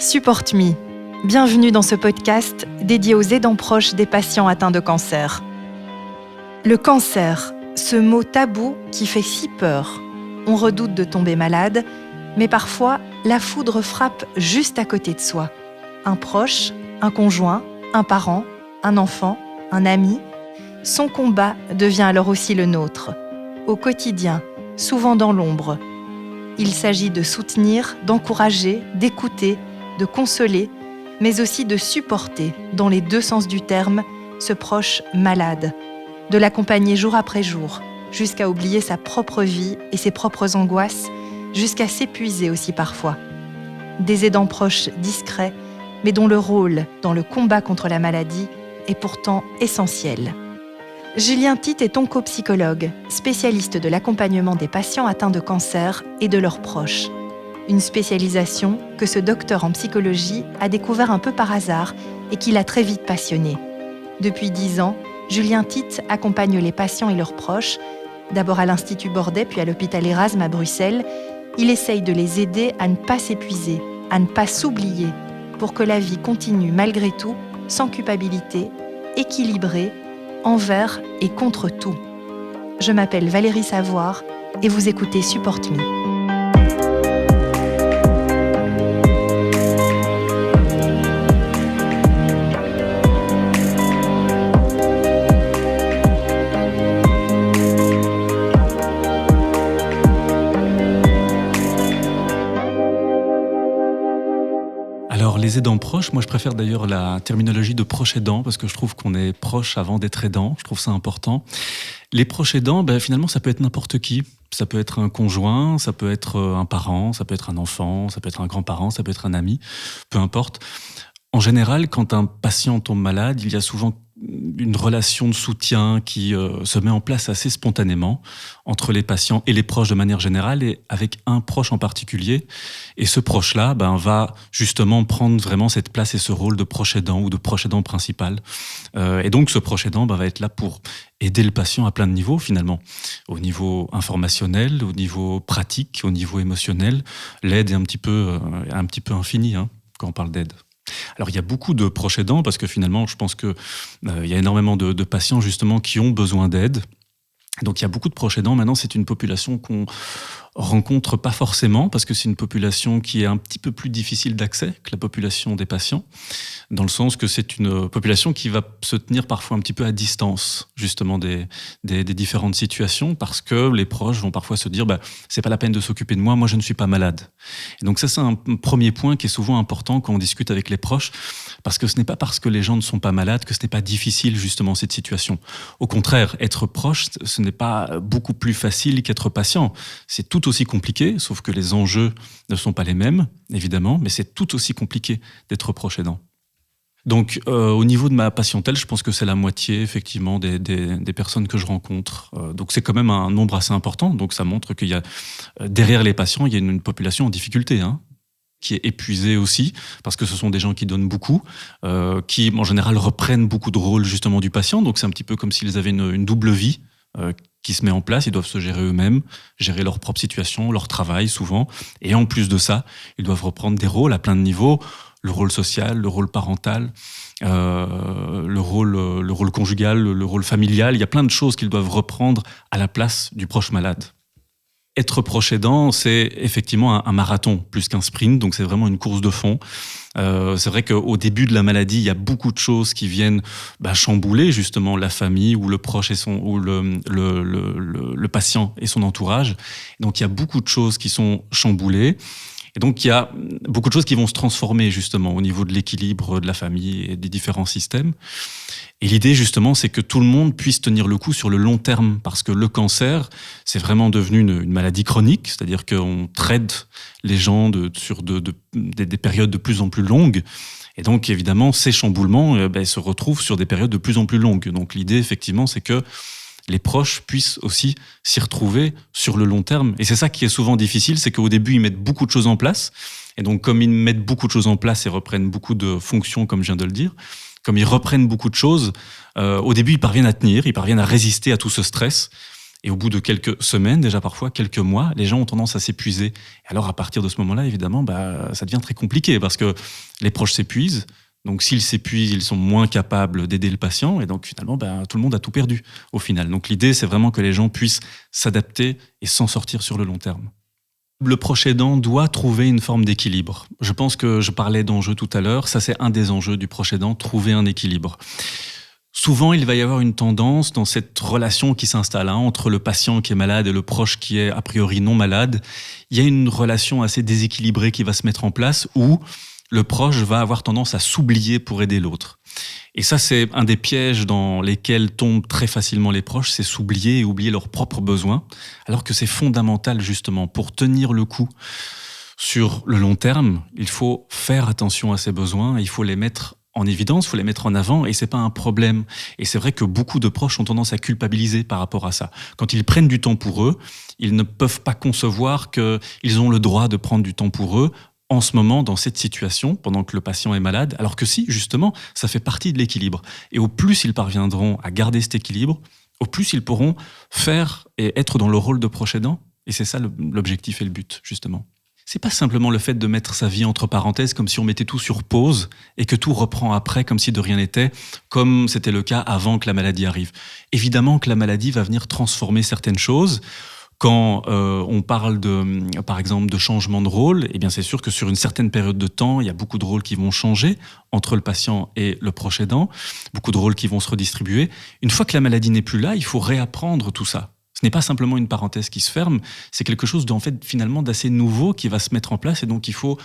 Support Me. Bienvenue dans ce podcast dédié aux aidants proches des patients atteints de cancer. Le cancer, ce mot tabou qui fait si peur. On redoute de tomber malade, mais parfois, la foudre frappe juste à côté de soi. Un proche, un conjoint, un parent, un enfant, un ami. Son combat devient alors aussi le nôtre. Au quotidien, souvent dans l'ombre. Il s'agit de soutenir, d'encourager, d'écouter, de consoler, mais aussi de supporter, dans les deux sens du terme, ce proche malade. De l'accompagner jour après jour, jusqu'à oublier sa propre vie et ses propres angoisses, jusqu'à s'épuiser aussi parfois. Des aidants proches discrets, mais dont le rôle dans le combat contre la maladie est pourtant essentiel. Julien Titt est oncopsychologue, spécialiste de l'accompagnement des patients atteints de cancer et de leurs proches. Une spécialisation que ce docteur en psychologie a découvert un peu par hasard et qui l'a très vite passionné. Depuis 10 ans, Julien Titt accompagne les patients et leurs proches, d'abord à l'Institut Bordet puis à l'hôpital Erasme à Bruxelles. Il essaye de les aider à ne pas s'épuiser, à ne pas s'oublier, pour que la vie continue malgré tout, sans culpabilité, équilibrée, envers et contre tout. Je m'appelle Valérie Savoire et vous écoutez Support Me. Alors, les aidants proches, moi je préfère d'ailleurs la terminologie de proche aidant parce que je trouve qu'on est proche avant d'être aidant, je trouve ça important. Les proches aidants, finalement ça peut être n'importe qui. Ça peut être un conjoint, ça peut être un parent, ça peut être un enfant, ça peut être un grand-parent, ça peut être un ami, peu importe. En général, quand un patient tombe malade, il y a souvent une relation de soutien qui se met en place assez spontanément entre les patients et les proches de manière générale et avec un proche en particulier. Et ce proche-là va justement prendre vraiment cette place et ce rôle de proche aidant ou de proche aidant principal. Et donc ce proche aidant va être là pour aider le patient à plein de niveaux finalement. Au niveau informationnel, au niveau pratique, au niveau émotionnel. L'aide est un petit peu infinie quand on parle d'aide. Alors il y a beaucoup de proches aidants parce que finalement je pense que il y a énormément de patients justement qui ont besoin d'aide. Donc il y a beaucoup de proches aidants. Maintenant c'est une population qu'on rencontre pas forcément parce que c'est une population qui est un petit peu plus difficile d'accès que la population des patients, dans le sens que c'est une population qui va se tenir parfois un petit peu à distance justement des différentes situations parce que les proches vont parfois se dire c'est pas la peine de s'occuper de moi je ne suis pas malade. Et donc ça c'est un premier point qui est souvent important quand on discute avec les proches parce que ce n'est pas parce que les gens ne sont pas malades que ce n'est pas difficile justement cette situation. Au contraire, être proche ce n'est pas beaucoup plus facile qu'être patient. C'est tout aussi compliqué, sauf que les enjeux ne sont pas les mêmes, évidemment, mais c'est tout aussi compliqué d'être proche aidant. Donc, au niveau de ma patientèle, je pense que c'est la moitié, effectivement, des personnes que je rencontre. Donc, c'est quand même un nombre assez important. Donc, ça montre qu'il y a, derrière les patients, il y a une population en difficulté, qui est épuisée aussi, parce que ce sont des gens qui donnent beaucoup, qui, en général, reprennent beaucoup de rôles, justement, du patient. Donc, c'est un petit peu comme s'ils avaient une double vie, qui se met en place, ils doivent se gérer eux-mêmes, gérer leur propre situation, leur travail souvent, et en plus de ça, ils doivent reprendre des rôles à plein de niveaux, le rôle social, le rôle parental, le rôle conjugal, le rôle familial, il y a plein de choses qu'ils doivent reprendre à la place du proche malade. Être proche aidant, c'est effectivement un marathon plus qu'un sprint, donc c'est vraiment une course de fond. C'est vrai qu'au début de la maladie, il y a beaucoup de choses qui viennent chambouler justement la famille ou le proche et le patient et son entourage. Donc il y a beaucoup de choses qui sont chamboulées. Et donc, il y a beaucoup de choses qui vont se transformer, justement, au niveau de l'équilibre de la famille et des différents systèmes. Et l'idée, justement, c'est que tout le monde puisse tenir le coup sur le long terme, parce que le cancer, c'est vraiment devenu une maladie chronique, c'est-à-dire qu'on traite les gens sur des périodes de plus en plus longues. Et donc, évidemment, ces chamboulements se retrouvent sur des périodes de plus en plus longues. Donc, l'idée, effectivement, c'est que les proches puissent aussi s'y retrouver sur le long terme. Et c'est ça qui est souvent difficile, c'est qu'au début, ils mettent beaucoup de choses en place. Et donc, comme ils mettent beaucoup de choses en place et reprennent beaucoup de fonctions, comme je viens de le dire, comme ils reprennent beaucoup de choses, au début, ils parviennent à tenir, ils parviennent à résister à tout ce stress. Et au bout de quelques semaines, déjà parfois quelques mois, les gens ont tendance à s'épuiser. Et alors à partir de ce moment-là, évidemment, ça devient très compliqué parce que les proches s'épuisent. Donc s'ils s'épuisent, ils sont moins capables d'aider le patient. Et donc finalement, tout le monde a tout perdu au final. Donc l'idée, c'est vraiment que les gens puissent s'adapter et s'en sortir sur le long terme. Le proche aidant doit trouver une forme d'équilibre. Je pense que je parlais d'enjeux tout à l'heure. Ça, c'est un des enjeux du proche aidant, trouver un équilibre. Souvent, il va y avoir une tendance dans cette relation qui s'installe entre le patient qui est malade et le proche qui est a priori non malade. Il y a une relation assez déséquilibrée qui va se mettre en place où le proche va avoir tendance à s'oublier pour aider l'autre. Et ça, c'est un des pièges dans lesquels tombent très facilement les proches, c'est s'oublier et oublier leurs propres besoins, alors que c'est fondamental justement pour tenir le coup. Sur le long terme, il faut faire attention à ses besoins, il faut les mettre en évidence, il faut les mettre en avant et c'est pas un problème. Et c'est vrai que beaucoup de proches ont tendance à culpabiliser par rapport à ça. Quand ils prennent du temps pour eux, ils ne peuvent pas concevoir qu'ils ont le droit de prendre du temps pour eux en ce moment, dans cette situation, pendant que le patient est malade, alors que si, justement, ça fait partie de l'équilibre. Et au plus ils parviendront à garder cet équilibre, au plus ils pourront faire et être dans le rôle de proche aidant. Et c'est ça l'objectif et le but, justement. C'est pas simplement le fait de mettre sa vie entre parenthèses comme si on mettait tout sur pause et que tout reprend après comme si de rien n'était, comme c'était le cas avant que la maladie arrive. Évidemment que la maladie va venir transformer certaines choses. Quand on parle par exemple de changement de rôle, eh bien c'est sûr que sur une certaine période de temps, il y a beaucoup de rôles qui vont changer entre le patient et le proche aidant, beaucoup de rôles qui vont se redistribuer. Une fois que la maladie n'est plus là, il faut réapprendre tout ça. Ce n'est pas simplement une parenthèse qui se ferme, c'est quelque chose finalement d'assez nouveau qui va se mettre en place et donc il faut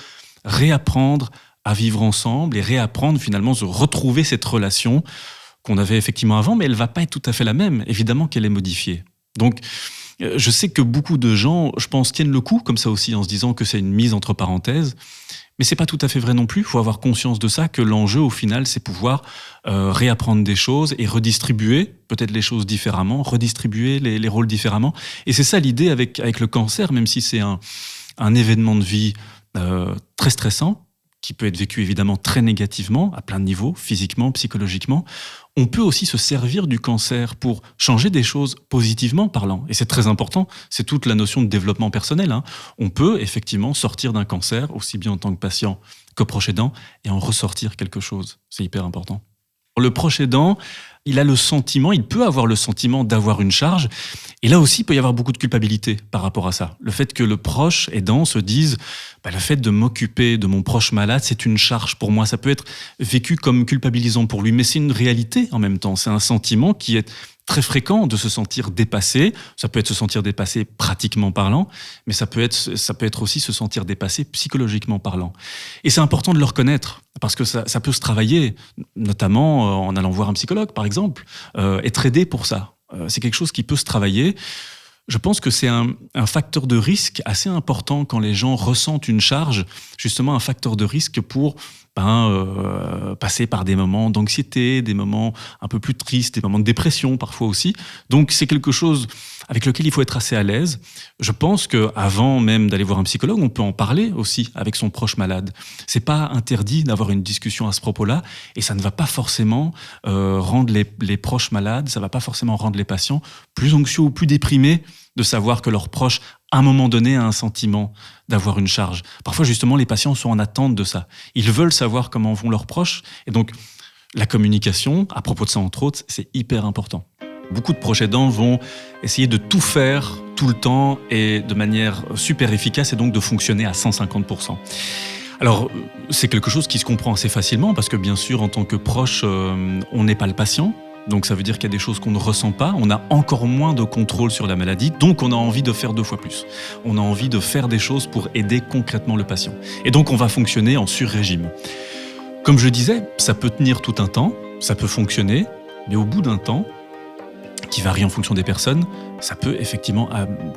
réapprendre à vivre ensemble et réapprendre finalement à retrouver cette relation qu'on avait effectivement avant, mais elle ne va pas être tout à fait la même. Évidemment qu'elle est modifiée. Donc, je sais que beaucoup de gens, je pense, tiennent le coup comme ça aussi en se disant que c'est une mise entre parenthèses. Mais c'est pas tout à fait vrai non plus. Il faut avoir conscience de ça, que l'enjeu au final, c'est pouvoir réapprendre des choses et redistribuer peut-être les choses différemment, redistribuer les rôles différemment. Et c'est ça l'idée avec le cancer, même si c'est un événement de vie très stressant, qui peut être vécu évidemment très négativement, à plein de niveaux, physiquement, psychologiquement. On peut aussi se servir du cancer pour changer des choses positivement parlant. Et c'est très important, c'est toute la notion de développement personnel. On peut effectivement sortir d'un cancer, aussi bien en tant que patient que proche aidant, et en ressortir quelque chose. C'est hyper important. Le proche aidant, il peut avoir le sentiment d'avoir une charge. Et là aussi, il peut y avoir beaucoup de culpabilité par rapport à ça. Le fait que le proche aidant se dise le fait de m'occuper de mon proche malade, c'est une charge pour moi. Ça peut être vécu comme culpabilisant pour lui, mais c'est une réalité en même temps. C'est un sentiment qui est très fréquent de se sentir dépassé. Ça peut être se sentir dépassé pratiquement parlant, mais ça peut être aussi se sentir dépassé psychologiquement parlant. Et c'est important de le reconnaître, parce que ça peut se travailler, notamment en allant voir un psychologue, par exemple, être aidé pour ça. C'est quelque chose qui peut se travailler. Je pense que c'est un facteur de risque assez important quand les gens ressentent une charge, justement un facteur de risque pour passer par des moments d'anxiété, des moments un peu plus tristes, des moments de dépression parfois aussi. Donc c'est quelque chose avec lequel il faut être assez à l'aise. Je pense qu'avant même d'aller voir un psychologue, on peut en parler aussi avec son proche malade. C'est pas interdit d'avoir une discussion à ce propos-là, et ça ne va pas forcément rendre les proches malades, ça va pas forcément rendre les patients plus anxieux ou plus déprimés de savoir que leur proche, à un moment donné, a un sentiment d'avoir une charge. Parfois, justement, les patients sont en attente de ça. Ils veulent savoir comment vont leurs proches. Et donc, la communication, à propos de ça, entre autres, c'est hyper important. Beaucoup de proches aidants vont essayer de tout faire tout le temps et de manière super efficace et donc de fonctionner à 150%. Alors, c'est quelque chose qui se comprend assez facilement parce que, bien sûr, en tant que proche, on n'est pas le patient. Donc ça veut dire qu'il y a des choses qu'on ne ressent pas, on a encore moins de contrôle sur la maladie, donc on a envie de faire 2 fois plus. On a envie de faire des choses pour aider concrètement le patient. Et donc on va fonctionner en sur-régime. Comme je disais, ça peut tenir tout un temps, ça peut fonctionner, mais au bout d'un temps, qui varie en fonction des personnes, ça peut effectivement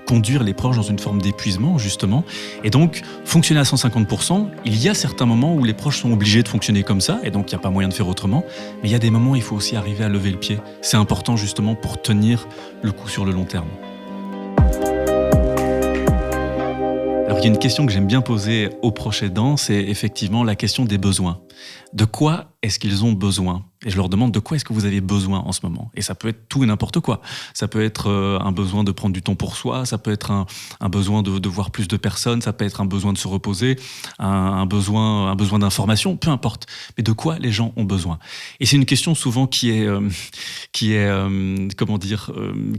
conduire les proches dans une forme d'épuisement, justement. Et donc, fonctionner à 150%, il y a certains moments où les proches sont obligés de fonctionner comme ça, et donc il n'y a pas moyen de faire autrement. Mais il y a des moments où il faut aussi arriver à lever le pied. C'est important, justement, pour tenir le coup sur le long terme. Alors, il y a une question que j'aime bien poser aux proches aidants, c'est effectivement la question des besoins. De quoi est-ce qu'ils ont besoin. Et je leur demande de quoi est-ce que vous avez besoin en ce moment. Et ça peut être tout et n'importe quoi. Ça peut être un besoin de prendre du temps pour soi, ça peut être un besoin de voir plus de personnes, ça peut être un besoin de se reposer, un besoin d'information, peu importe. Mais de quoi les gens ont besoin. Et c'est une question souvent qui est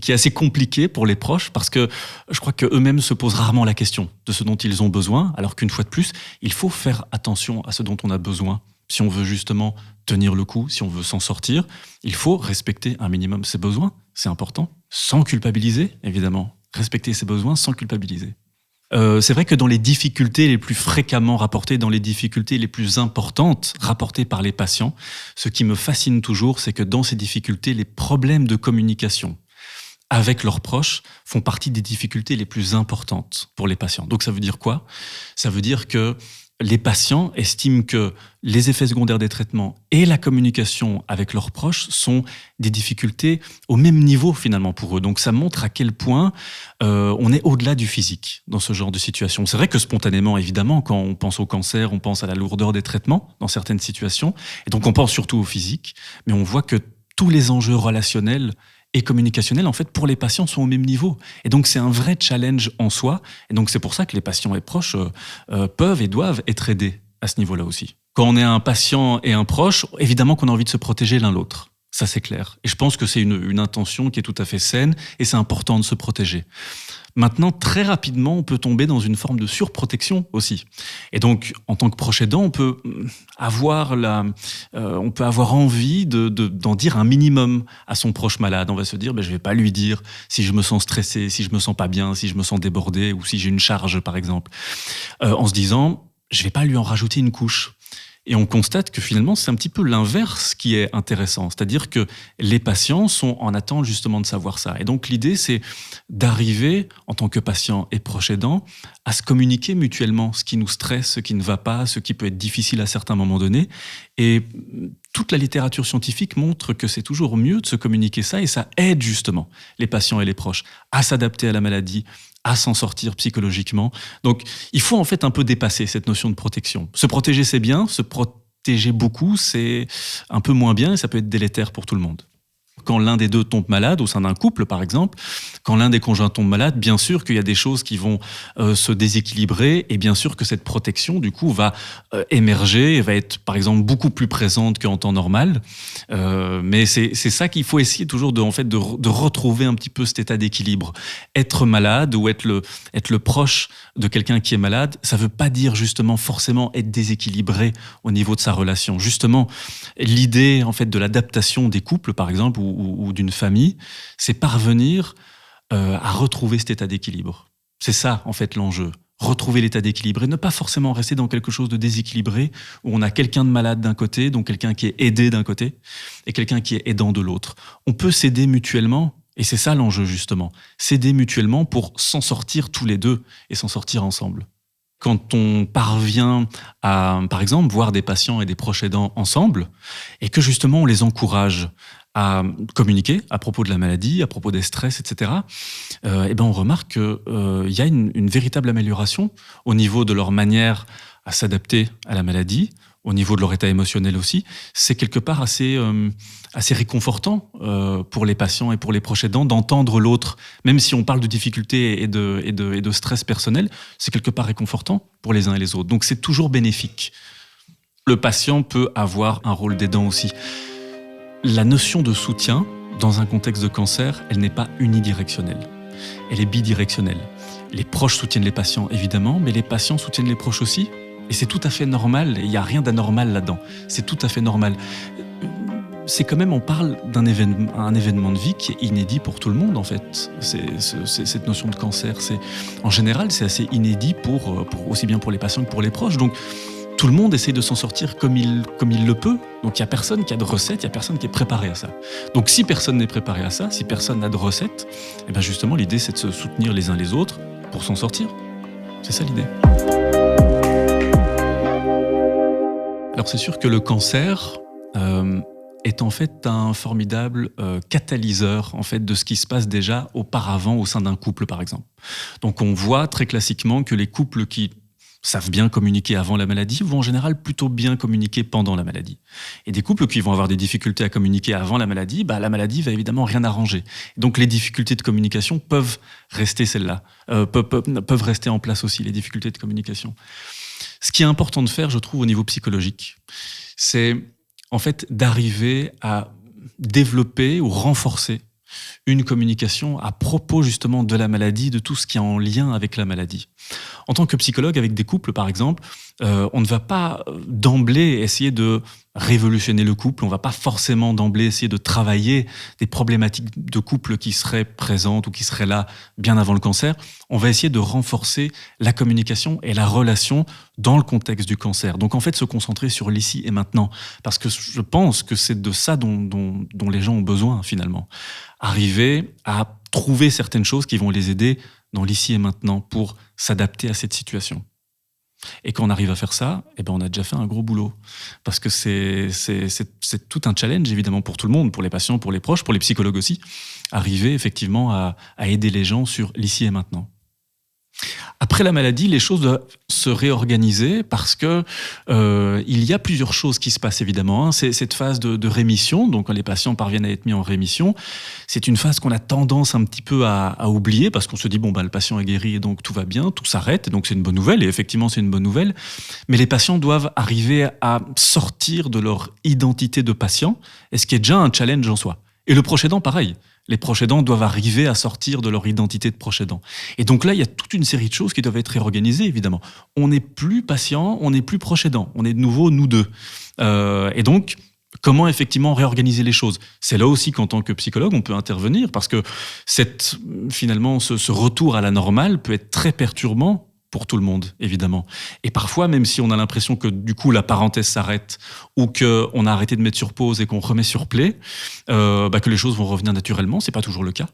assez compliquée pour les proches, parce que je crois qu'eux-mêmes se posent rarement la question de ce dont ils ont besoin, alors qu'une fois de plus, il faut faire attention à ce dont on a besoin. Si on veut justement tenir le coup, si on veut s'en sortir, il faut respecter un minimum ses besoins, c'est important, sans culpabiliser, évidemment. Respecter ses besoins sans culpabiliser. C'est vrai que dans les difficultés les plus fréquemment rapportées, dans les difficultés les plus importantes rapportées par les patients, ce qui me fascine toujours, c'est que dans ces difficultés, les problèmes de communication avec leurs proches font partie des difficultés les plus importantes pour les patients. Donc ça veut dire quoi ? Ça veut dire que les patients estiment que les effets secondaires des traitements et la communication avec leurs proches sont des difficultés au même niveau finalement pour eux. Donc ça montre à quel point on est au-delà du physique dans ce genre de situation. C'est vrai que spontanément, évidemment, quand on pense au cancer, on pense à la lourdeur des traitements dans certaines situations, et donc on pense surtout au physique, mais on voit que tous les enjeux relationnels et communicationnels, en fait, pour les patients, sont au même niveau. Et donc, c'est un vrai challenge en soi. Et donc, c'est pour ça que les patients et proches peuvent et doivent être aidés à ce niveau-là aussi. Quand on est un patient et un proche, évidemment qu'on a envie de se protéger l'un l'autre. Ça, c'est clair. Et je pense que c'est une intention qui est tout à fait saine, et c'est important de se protéger. Maintenant, très rapidement, on peut tomber dans une forme de surprotection aussi. Et donc, en tant que proche aidant, on peut avoir envie d'en dire un minimum à son proche malade. On va se dire, je vais pas lui dire si je me sens stressé, si je me sens pas bien, si je me sens débordé, ou si j'ai une charge, par exemple. En se disant, je vais pas lui en rajouter une couche. Et on constate que finalement, c'est un petit peu l'inverse qui est intéressant. C'est-à-dire que les patients sont en attente justement de savoir ça. Et donc l'idée, c'est d'arriver, en tant que patient et proche aidant, à se communiquer mutuellement ce qui nous stresse, ce qui ne va pas, ce qui peut être difficile à certains moments donnés. Et toute la littérature scientifique montre que c'est toujours mieux de se communiquer ça, et ça aide justement les patients et les proches à s'adapter à la maladie, à s'en sortir psychologiquement. Donc, il faut en fait un peu dépasser cette notion de protection. Se protéger, c'est bien. Se protéger beaucoup, c'est un peu moins bien, et ça peut être délétère pour tout le monde. Quand l'un des deux tombe malade, au sein d'un couple par exemple, quand l'un des conjoints tombe malade, bien sûr qu'il y a des choses qui vont se déséquilibrer, et bien sûr que cette protection du coup va émerger et va être par exemple beaucoup plus présente qu'en temps normal. Mais c'est ça qu'il faut essayer toujours de retrouver un petit peu cet état d'équilibre. Être malade ou être le proche de quelqu'un qui est malade, ça veut pas dire justement forcément être déséquilibré au niveau de sa relation. Justement, l'idée en fait de l'adaptation des couples par exemple ou d'une famille, c'est parvenir à retrouver cet état d'équilibre. C'est ça, en fait, l'enjeu. Retrouver l'état d'équilibre et ne pas forcément rester dans quelque chose de déséquilibré où on a quelqu'un de malade d'un côté, donc quelqu'un qui est aidé d'un côté et quelqu'un qui est aidant de l'autre. On peut s'aider mutuellement, et c'est ça l'enjeu, justement. S'aider mutuellement pour s'en sortir tous les deux et s'en sortir ensemble. Quand on parvient à, par exemple, voir des patients et des proches aidants ensemble et que justement on les encourage à communiquer à propos de la maladie, à propos des stress, etc., on remarque qu'il y a une véritable amélioration au niveau de leur manière à s'adapter à la maladie, au niveau de leur état émotionnel aussi. C'est quelque part assez réconfortant pour les patients et pour les proches aidants d'entendre l'autre. Même si on parle de difficultés et de stress personnel, c'est quelque part réconfortant pour les uns et les autres. Donc c'est toujours bénéfique. Le patient peut avoir un rôle d'aidant aussi. La notion de soutien, dans un contexte de cancer, elle n'est pas unidirectionnelle. Elle est bidirectionnelle. Les proches soutiennent les patients, évidemment, mais les patients soutiennent les proches aussi. Et c'est tout à fait normal, et il n'y a rien d'anormal là-dedans. C'est tout à fait normal. C'est quand même, on parle d'un événement de vie qui est inédit pour tout le monde, en fait. C'est cette notion de cancer. En général, c'est assez inédit pour aussi bien pour les patients que pour les proches. Donc, tout le monde essaie de s'en sortir comme il le peut. Donc, il n'y a personne qui a de recette, il n'y a personne qui est préparé à ça. Donc, si personne n'est préparé à ça, si personne n'a de recette, justement, l'idée, c'est de se soutenir les uns les autres pour s'en sortir. C'est ça l'idée. Alors, c'est sûr que le cancer est en fait un formidable catalyseur en fait, de ce qui se passe déjà auparavant au sein d'un couple, par exemple. Donc, on voit très classiquement que les couples qui savent bien communiquer avant la maladie, vont en général plutôt bien communiquer pendant la maladie. Et des couples qui vont avoir des difficultés à communiquer avant la maladie va évidemment rien arranger. Donc les difficultés de communication peuvent rester celles-là, peuvent rester en place aussi, les difficultés de communication. Ce qui est important de faire, je trouve, au niveau psychologique, c'est en fait d'arriver à développer ou renforcer une communication à propos justement de la maladie, de tout ce qui est en lien avec la maladie. En tant que psychologue, avec des couples par exemple, on ne va pas d'emblée essayer de révolutionner le couple, on ne va pas forcément d'emblée essayer de travailler des problématiques de couple qui seraient présentes ou qui seraient là bien avant le cancer. On va essayer de renforcer la communication et la relation dans le contexte du cancer. Donc en fait, se concentrer sur l'ici et maintenant, parce que je pense que c'est de ça dont les gens ont besoin finalement. Arriver à trouver certaines choses qui vont les aider dans l'ici et maintenant pour s'adapter à cette situation. Et quand on arrive à faire ça, on a déjà fait un gros boulot. Parce que c'est tout un challenge, évidemment, pour tout le monde, pour les patients, pour les proches, pour les psychologues aussi, arriver effectivement à aider les gens sur l'ici et maintenant. Après la maladie, les choses doivent se réorganiser parce que il y a plusieurs choses qui se passent évidemment. C'est cette phase de rémission, donc quand les patients parviennent à être mis en rémission, c'est une phase qu'on a tendance un petit peu à oublier parce qu'on se dit le patient est guéri et donc tout va bien, tout s'arrête, donc c'est une bonne nouvelle et effectivement c'est une bonne nouvelle. Mais les patients doivent arriver à sortir de leur identité de patient, et ce qui est déjà un challenge en soi. Et le proche aidant, pareil. Les proches aidants doivent arriver à sortir de leur identité de proche aidant. Et donc là, il y a toute une série de choses qui doivent être réorganisées, évidemment. On n'est plus patient, on n'est plus proche aidant. On est de nouveau nous deux. Et donc, comment effectivement réorganiser les choses ? C'est là aussi qu'en tant que psychologue, on peut intervenir parce que finalement, ce retour à la normale peut être très perturbant pour tout le monde, évidemment. Et parfois, même si on a l'impression que du coup la parenthèse s'arrête ou qu'on a arrêté de mettre sur pause et qu'on remet sur play, que les choses vont revenir naturellement, c'est pas toujours le cas.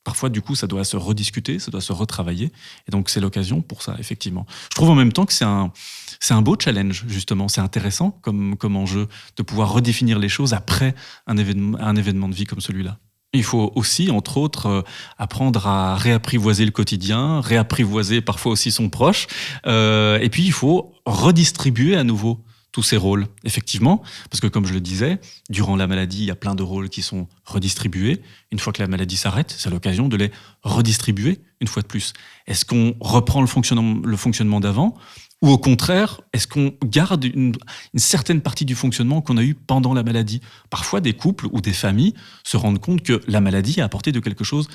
Parfois, du coup, ça doit se rediscuter, ça doit se retravailler. Et donc, c'est l'occasion pour ça, effectivement. Je trouve en même temps que c'est un beau challenge, justement. C'est intéressant comme enjeu de pouvoir redéfinir les choses après un événement de vie comme celui-là. Il faut aussi, entre autres, apprendre à réapprivoiser le quotidien, réapprivoiser parfois aussi son proche. Et puis, il faut redistribuer à nouveau tous ces rôles, effectivement. Parce que, comme je le disais, durant la maladie, il y a plein de rôles qui sont redistribués. Une fois que la maladie s'arrête, c'est l'occasion de les redistribuer une fois de plus. Est-ce qu'on reprend le fonctionnement d'avant ? Ou au contraire, est-ce qu'on garde une certaine partie du fonctionnement qu'on a eu pendant la maladie ? Parfois, des couples ou des familles se rendent compte que la maladie a apporté quelque chose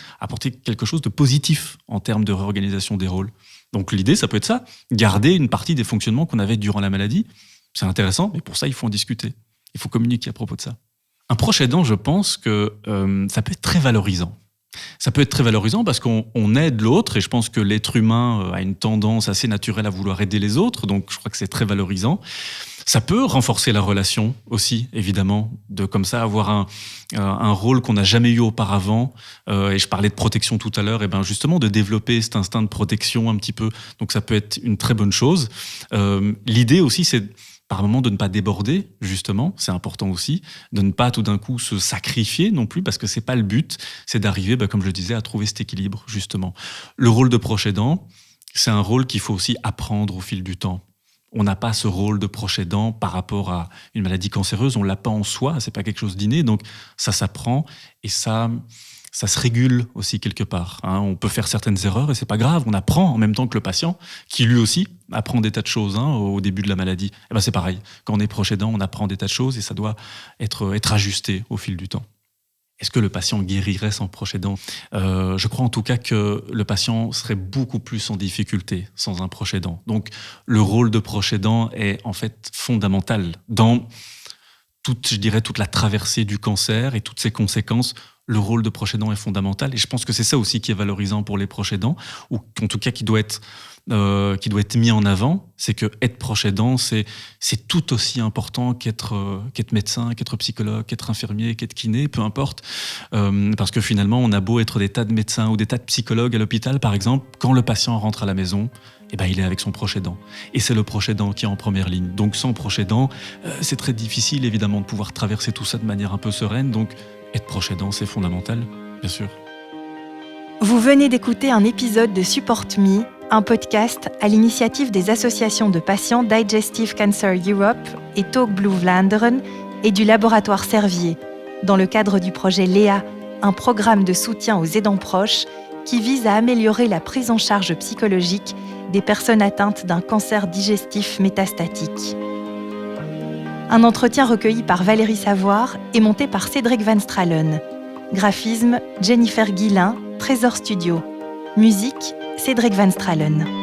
de positif en termes de réorganisation des rôles. Donc l'idée, ça peut être ça, garder une partie des fonctionnements qu'on avait durant la maladie. C'est intéressant, mais pour ça, il faut en discuter. Il faut communiquer à propos de ça. Un proche aidant, je pense que ça peut être très valorisant. Ça peut être très valorisant parce qu'on aide l'autre et je pense que l'être humain a une tendance assez naturelle à vouloir aider les autres, donc je crois que c'est très valorisant. Ça peut renforcer la relation aussi, évidemment, de comme ça avoir un rôle qu'on n'a jamais eu auparavant. Et je parlais de protection tout à l'heure, et justement de développer cet instinct de protection un petit peu. Donc ça peut être une très bonne chose. L'idée aussi, c'est par moment de ne pas déborder, justement, c'est important aussi, de ne pas tout d'un coup se sacrifier non plus, parce que c'est pas le but, c'est d'arriver, comme je le disais, à trouver cet équilibre, justement. Le rôle de proche aidant, c'est un rôle qu'il faut aussi apprendre au fil du temps. On n'a pas ce rôle de proche aidant par rapport à une maladie cancéreuse, on l'a pas en soi, c'est pas quelque chose d'inné, donc ça s'apprend et ça se régule aussi quelque part. On peut faire certaines erreurs et c'est pas grave, on apprend en même temps que le patient, qui lui aussi apprend des tas de choses au début de la maladie. Et c'est pareil, quand on est proche aidant, on apprend des tas de choses et ça doit être ajusté au fil du temps. Est-ce que le patient guérirait sans proche aidant ? Je crois en tout cas que le patient serait beaucoup plus en difficulté sans un proche aidant. Donc le rôle de proche aidant est en fait fondamental dans toute la traversée du cancer et toutes ses conséquences. Le rôle de proche aidant est fondamental et je pense que c'est ça aussi qui est valorisant pour les proches aidants, ou en tout cas qui doit être mis en avant, c'est que être proche aidant, c'est tout aussi important qu'être médecin, qu'être psychologue, qu'être infirmier, qu'être kiné, peu importe, parce que finalement on a beau être des tas de médecins ou des tas de psychologues à l'hôpital par exemple, quand le patient rentre à la maison, il est avec son proche aidant. Et c'est le proche aidant qui est en première ligne. Donc sans proche aidant, c'est très difficile évidemment de pouvoir traverser tout ça de manière un peu sereine. Donc être proche aidant, c'est fondamental, bien sûr. Vous venez d'écouter un épisode de Support Me, un podcast à l'initiative des associations de patients Digestive Cancer Europe et Talk Blue Vlaanderen et du laboratoire Servier, dans le cadre du projet Léa, un programme de soutien aux aidants proches qui vise à améliorer la prise en charge psychologique des personnes atteintes d'un cancer digestif métastatique. Un entretien recueilli par Valérie Savoir et monté par Cédric Van Stralen. Graphisme, Jennifer Guillain, Trésor Studio. Musique, Cédric Van Stralen.